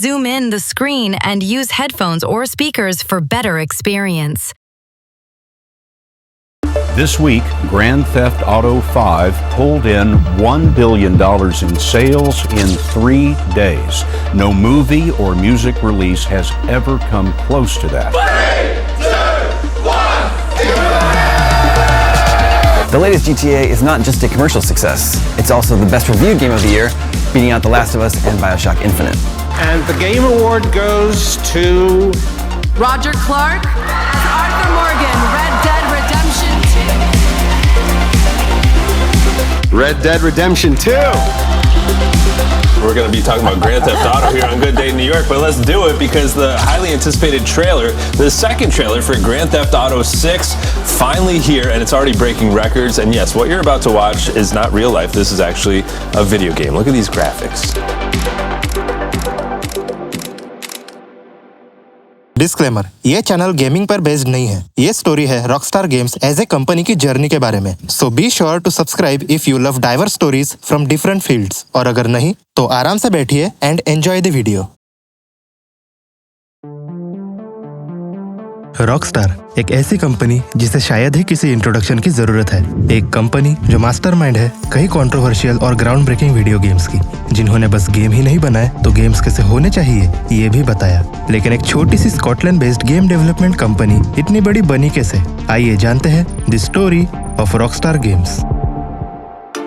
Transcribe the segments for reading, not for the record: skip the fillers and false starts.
zoom in the screen and use headphones or speakers for better experience. This week, Grand Theft Auto 5 pulled in $1 billion in sales in 3 days. No movie or music release has ever come close to that. 3, 2, 1. The latest GTA is not just a commercial success, it's also the best reviewed game of the year, beating out The Last of Us and BioShock Infinite. And the Game Award goes to... Roger Clark as Arthur Morgan, Red Dead Redemption 2. Red Dead Redemption 2. We're going to be talking about Grand Theft Auto here on Good Day New York, but let's do it because the highly anticipated trailer, the second trailer for Grand Theft Auto 6, finally here, and it's already breaking records. And yes, what you're about to watch is not real life. This is actually a video game. Look at these graphics. Disclaimer, ये channel gaming पर based नहीं है। ये story है Rockstar Games as a company की journey के बारे में। So be sure to subscribe if you love diverse stories from different fields, और अगर नहीं तो आराम से बैठिए and enjoy the video. Rockstar एक ऐसी कंपनी जिसे शायद ही किसी इंट्रोडक्शन की जरूरत है। एक कंपनी जो मास्टरमाइंड है कई कंट्रोवर्शियल और ग्राउंड ब्रेकिंग वीडियो गेम्स की, जिन्होंने बस गेम ही नहीं बनाए तो गेम्स कैसे होने चाहिए ये भी बताया। लेकिन एक छोटी सी Scotland based game development company इतनी बड़ी बनी कैसे? आइए जानते हैं the story of Rockstar Games.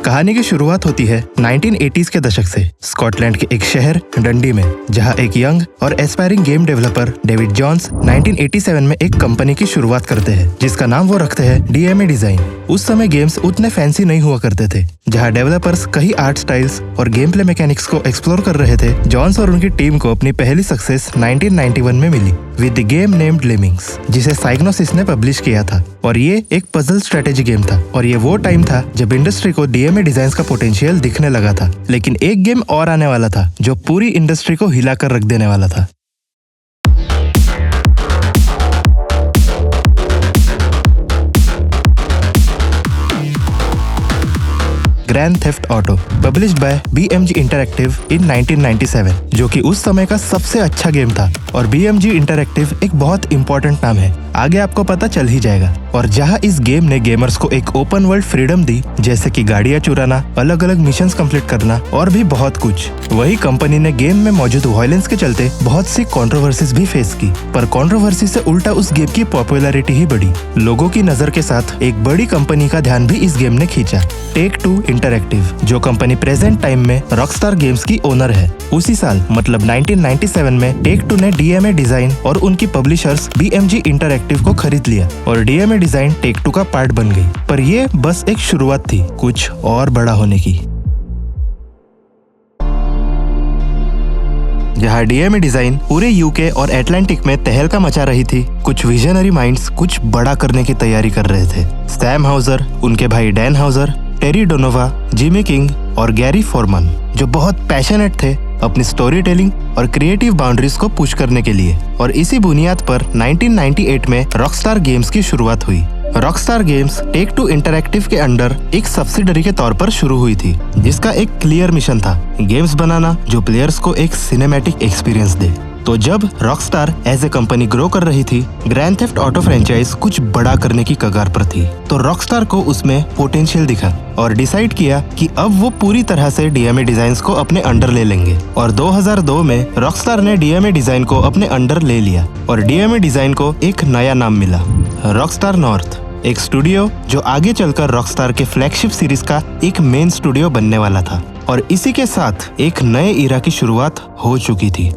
कहानी की शुरुआत होती है 1980s के दशक से स्कॉटलैंड के एक शहर डंडी में, जहां एक यंग और aspiring game developer David Jones 1987 में एक कंपनी की शुरुआत करते हैं जिसका नाम वो रखते हैं DMA डिजाइन। उस समय गेम्स उतने फैंसी नहीं हुआ करते थे। जहां डेवलपर्स कई आर्ट स्टाइल्स और गेम प्ले मैकेनिक्स को एक्सप्लोर कर रहे थे, जॉन्स और उनकी टीम को अपनी पहली सक्सेस 1991 में मिली with the game named Lemmings, जिसे साइग्नोसिस ने पब्लिश किया था। और ये एक पजल स्ट्रेटेजी गेम था, और ये वो टाइम था जब इंडस्ट्री को DMA डिजाइन का पोटेंशियल दिखने लगा था। लेकिन एक गेम और आने वाला था जो पूरी इंडस्ट्री को हिलाकर रख देने वाला था। Grand theft auto, published by BMG interactive in 1997, जो कि उस समय का सबसे अच्छा गेम था। और BMG इंटरैक्टिव एक बहुत इंपॉर्टेंट नाम है, आगे आपको पता चल ही जाएगा। और जहां इस गेम ने गेमर्स को एक ओपन वर्ल्ड फ्रीडम दी, जैसे कि गाड़ियां चुराना, अलग अलग मिशंस कंप्लीट करना और भी बहुत कुछ, वही कंपनी ने गेम में मौजूद वायलेंस के चलते बहुत सी कंट्रोवर्सीज भी फेस की। पर कंट्रोवर्सी से उल्टा उस गेम की पॉपुलैरिटी ही बढ़ी। लोगों की नजर के साथ एक बड़ी कंपनी का ध्यान भी इस गेम ने खींचा, टेक-2 इंटरैक्टिव, जो कंपनी प्रेजेंट टाइम में रॉकस्टार गेम्स की ओनर है। उसी साल मतलब 1997 में टेक-2 ने DMA डिजाइन और उनकी पब्लिशर्स BMG इंटरैक्टिव को खरीद लिया और DMA डिजाइन टेक-2 का पार्ट बन गई। पर ये बस एक शुरुआत थी कुछ और बड़ा होने की। जहां DMA डिजाइन पूरे UK और एटलांटिक में तहलका मचा रही थी, कुछ विजनरी माइंड्स कुछ बड़ा करने की तैयारी कर रहे थे। सैम हाउजर, उनके भाई डैन हाउजर, टेरी डोनोवा, जिमी किंग और गैरी फोरमन, जो बहुत पैशनेट थे अपनी स्टोरी टेलिंग और क्रिएटिव बाउंड्रीज को पुश करने के लिए। और इसी बुनियाद पर 1998 में रॉकस्टार गेम्स की शुरुआत हुई। रॉकस्टार गेम्स टेक-2 इंटरैक्टिव के अंडर एक सब्सिडरी के तौर पर शुरू हुई थी, जिसका एक क्लियर मिशन था, गेम्स बनाना जो प्लेयर्स को एक सिनेमैटिक एक्सपीरियंस दे। तो जब Rockstar as a company grow कर रही थी, ग्रैंड थेफ्ट ऑटो फ्रेंचाइज कुछ बड़ा करने की कगार पर थी। तो रॉकस्टार को उसमें पोटेंशियल दिखा और डिसाइड किया कि अब वो पूरी तरह से DMA डिजाइन्स को अपने अंडर ले लेंगे। और 2002 में रॉकस्टार ने DMA डिजाइन को अपने अंडर ले लिया और DMA डिजाइन को एक नया नाम मिला, रॉकस्टार नॉर्थ, एक स्टूडियो जो आगे चलकर रॉकस्टार के फ्लैगशिप सीरीज का एक मेन स्टूडियो बनने वाला था। और इसी के साथ एक नए इरा की शुरुआत हो चुकी थी।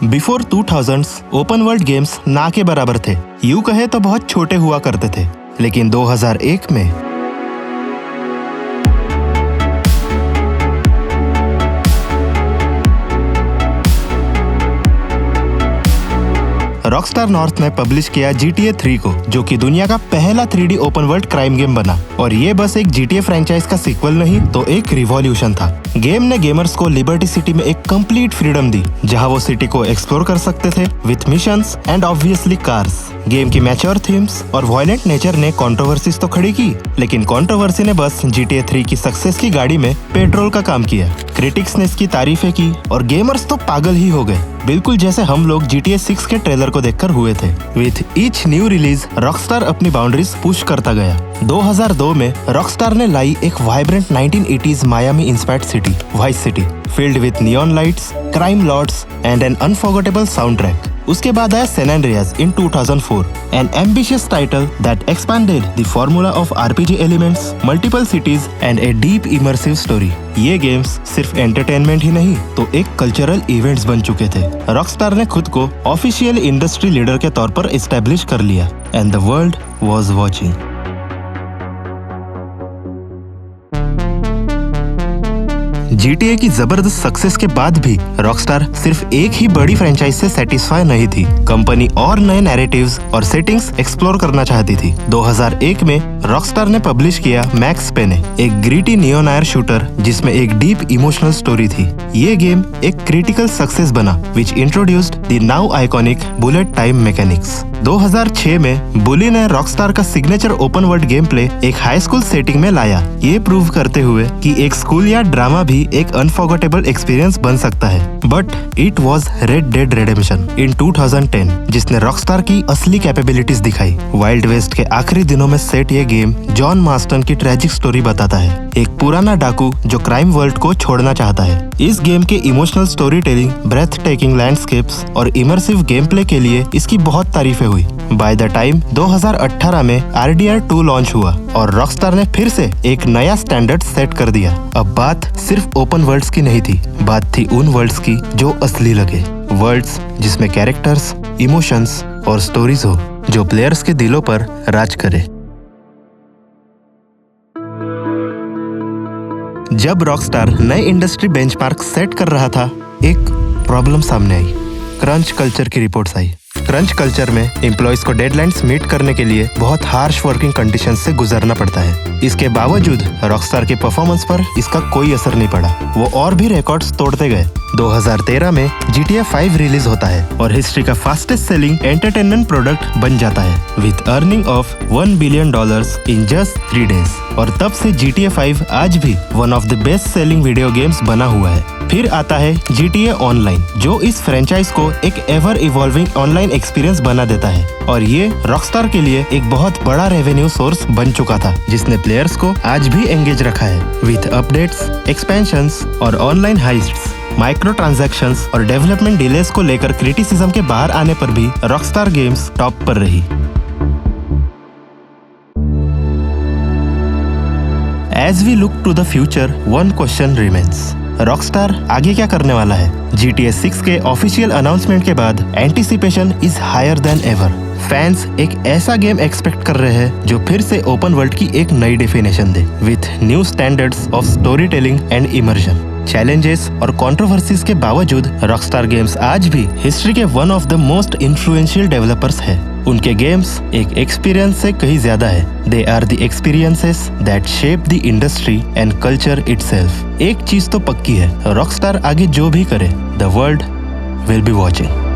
Before 2000s open world games ना के बराबर थे, यूं कहे तो बहुत छोटे हुआ करते थे। लेकिन 2001 में रॉकस्टार नॉर्थ ने पब्लिश किया GTA 3 को, जो कि दुनिया का पहला 3D open world crime game बना। और ये बस एक GTA फ्रेंचाइज का सीक्वल नहीं तो एक रिवॉल्यूशन था। गेम ने गेमर्स को लिबर्टी सिटी में एक कंप्लीट फ्रीडम दी, जहां वो सिटी को एक्सप्लोर कर सकते थे with missions and obviously cars. Game की मैच्योर थीम्स और वायलेंट नेचर ने कंट्रोवर्सीज तो खड़ी की, लेकिन कंट्रोवर्सी ने बस GTA 3 की सक्सेस की गाड़ी में पेट्रोल का काम किया। क्रिटिक्स ने इसकी तारीफें की और गेमर्स तो पागल ही हो गए, बिल्कुल जैसे हम लोग GTA 6 के ट्रेलर को देखकर हुए थे। With each new release Rockstar अपनी बाउंड्रीज पुश करता गया। 2002 में रॉकस्टार ने लाई एक vibrant 1980s Miami inspired city, vice city, filled with neon lights, crime lords, and an unforgettable soundtrack. उसके बाद आया San Andreas in 2004, an ambitious title that expanded the formula of RPG elements, multiple cities, and a deep immersive story. ये games सिर्फ entertainment ही नहीं तो एक cultural events बन चुके थे। रॉकस्टार ने खुद को ऑफिशियल इंडस्ट्री लीडर के तौर पर एस्टेब्लिश कर लिया, and the world was watching. GTA की जबरदस्त सक्सेस के बाद भी रॉकस्टार सिर्फ एक ही बड़ी फ्रेंचाइज से सेटिस्फाई नहीं थी। कंपनी और नए नैरेटिव्स और सेटिंग्स एक्सप्लोर करना चाहती थी। 2001 में रॉकस्टार ने पब्लिश किया मैक्स पेने, एक ग्रिटी नियोनायर शूटर जिसमें एक डीप इमोशनल स्टोरी थी। ये गेम एक क्रिटिकल सक्सेस बना, which introduced the now iconic bullet time mechanics. 2006 में बुली ने रॉकस्टार का signature open world game play एक हाई स्कूल सेटिंग में लाया, ये प्रूव करते हुए कि एक स्कूल या ड्रामा भी एक अनफॉरगेटेबल एक्सपीरियंस बन सकता है। But it was Red Dead Redemption in 2010, जिसने रॉकस्टार की असली कैपेबिलिटीज दिखाई। वाइल्ड वेस्ट के आखिरी दिनों में सेट ये गेम जॉन मार्स्टन की ट्रेजिक स्टोरी बताता है, एक पुराना डाकू जो क्राइम वर्ल्ड को छोड़ना चाहता है। इस गेम के emotional story telling, breath taking landscapes और इमर्सिव गेम प्ले के लिए इसकी बहुत तारीफें हुई। बाय द टाइम 2018 में RDR 2 लॉन्च हुआ और रॉकस्टार ने फिर से एक नया स्टैंडर्ड सेट कर दिया। अब बात सिर्फ ओपन वर्ल्ड्स की नहीं थी, बात थी उन वर्ल्ड्स की जो असली लगे, वर्ल्ड्स जिसमें कैरेक्टर्स, इमोशंस और स्टोरीज हो जो प्लेयर्स के दिलों पर राज करे। जब रॉकस्टार नए इंडस्ट्री बेंचमार्क सेट कर रहा था, एक प्रॉब्लम सामने आई। क्रंच कल्चर की रिपोर्ट्स आई। क्रंच कल्चर में एम्प्लॉइज को डेडलाइंस मीट करने के लिए बहुत हार्श वर्किंग कंडीशंस से गुजरना पड़ता है। इसके बावजूद रॉकस्टार के परफॉर्मेंस पर इसका कोई असर नहीं पड़ा, वो और भी रिकॉर्ड्स तोड़ते गए। 2013 में GTA 5 रिलीज होता है और हिस्ट्री का फास्टेस्ट सेलिंग एंटरटेनमेंट प्रोडक्ट बन जाता है, with earning of $1 billion in just 3 days. और तब से GTA 5 आज भी one of the best selling video games बना हुआ है। फिर आता है GTA ऑनलाइन, जो इस फ्रेंचाइज को एक एवर इवॉल्विंग ऑनलाइन एक्सपीरियंस बना देता है। और ये रॉकस्टार के लिए एक बहुत बड़ा रेवेन्यू सोर्स बन चुका था, जिसने प्लेयर्स को आज भी एंगेज रखा है विद अपडेट्स, एक्सपेंशंस और ऑनलाइन हाइस्ट्स। माइक्रो ट्रांजैक्शंस और डेवलपमेंट डिलेस को लेकर क्रिटिसिज्म के बाहर आने पर भी रॉकस्टार गेम्स टॉप पर रही। As we look to the future, one question remains. Rockstar आगे क्या करने वाला है? GTA 6 के ऑफिशियल अनाउंसमेंट के बाद anticipation is higher than ever. Fans एक ऐसा गेम एक्सपेक्ट कर रहे हैं जो फिर से ओपन वर्ल्ड की एक नई डेफिनेशन दे, with new standards of story telling and immersion. Challenges और कंट्रोवर्सीज के बावजूद रॉकस्टार गेम्स आज भी हिस्ट्री के one of the most influential developers है। उनके गेम्स एक एक्सपीरियंस से कहीं ज्यादा है। They are the experiences that shape the industry and culture itself. एक चीज तो पक्की है, रॉकस्टार आगे जो भी करे, the world will be watching.